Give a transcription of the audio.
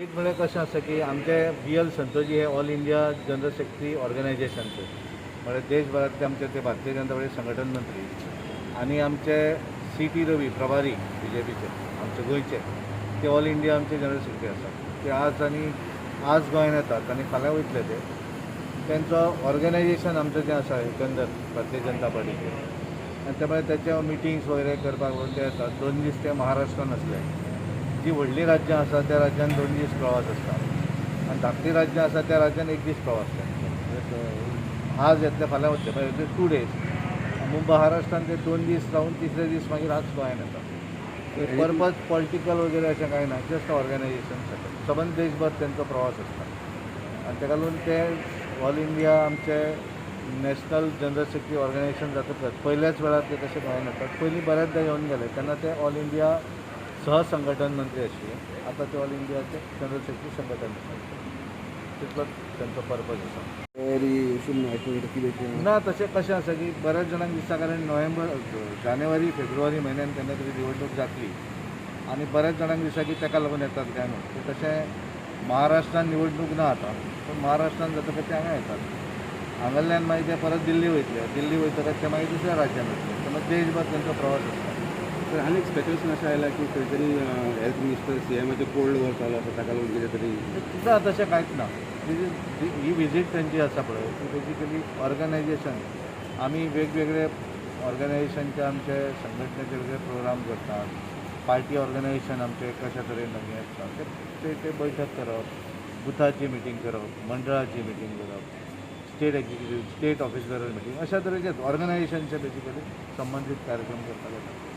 एक म्हणजे कशें आसा की आमचे BL संतोजी हे ऑल इंडिया जनरल सेक्रेटरी ऑर्गनायझेशनचे म्हणजे देशभरातले आमचे ते भारतीय जनता पार्टी संघटन मंत्री आणि आमचे CT रवी प्रभारी BJPचे आमचे गोंयचे ते ऑल इंडिया आमचे जनरल सेक्रेटरी आसात. ते आज गोंयांत येतात आनी फाल्यां वयतले ते. त्यांचं ऑर्गनायझेशन आमचं जें आसा एकंदर भारतीय जनता पार्टीचें आनी त्यामुळे त्याच्या मिटिंग्स वगैरे करपाक लागून ते येतात. 2 दीस ते महाराष्ट्रान आसले. जी व्हडली राज्यां आसा त्या राज्यान 2 दीस प्रवास आसता आनी धाकटी राज्यां आसा त्या राज्यान 1 दीस प्रवास आसता. आज येतले फाल्यां वचचे म्हणजे 2 डेज. महाराष्ट्रान ते 2 दीस रावन तिसरे दीस मागीर आज गोंयांत येतात. पर्पज पॉलिटिकल वगैरे अशें कांय ना, जस्ट ऑर्गनायझेशन सबंद देशभर त्यांचो प्रवास आसता आनी ताका लागून ते ऑल इंडिया आमचे नॅशनल जनरल सेक्रेटरी ऑर्गनायझेशन जातकच पयल्याच वेळार ते तशें गोंयांत येतात. पयलीं बऱ्याचदा येवन गेले तेन्ना ते ऑल इंडिया सहसंघटन मंत्री आशिल्ले. आता ते ऑल इंडियाचे जनरल सेक्रेटरी संघटन तितलोच त्यांचो पर्पज आसा. ना तशें कशें आसा की बऱ्याच जाणांक दिसता कारण जानेवारी फेब्रुवारी म्हयन्यान केन्ना तरी निवडणूक जातली आनी बऱ्याच जाणांक दिसता की ताका लागून येतात काय न्हू. तशें महाराष्ट्रान निवडणूक ना आतां पूण महाराष्ट्रान जातकच ते हांगा येतात. हांगाल्यान मागीर ते परत दिल्ली वयतले. दिल्ली वयतकच ते मागीर दुसऱ्या राज्यान वयतले. तेन्ना देशभर त्यांचो प्रवास आसता. तर आनी एक स्पेक्युलेशन अशें आयलां की खंय तरी हेल्थ मिनिस्टर CMचे कोल्ड वॉर चालू आसा ताका लागून कितें तरी ना तशें कांयच ना. ही विजीट त्यांची आसा पळय ती बेजिकली ऑर्गनायझेशन आमी वेगवेगळे ऑर्गनायझेशनचे आमचे संघटनेचे वेगळे प्रोग्राम करतात. पार्टी ऑर्गनायझेशन आमचे कशा तरेन हे आसता ते बैठक करप, बुथाची मिटींग करप, मंडळाची मिटींग करप, state executive state officer meeting अशा तरेचे ऑर्गनायझेशनचे बेजिकली संबंधीत कार्यक्रम करता येतात.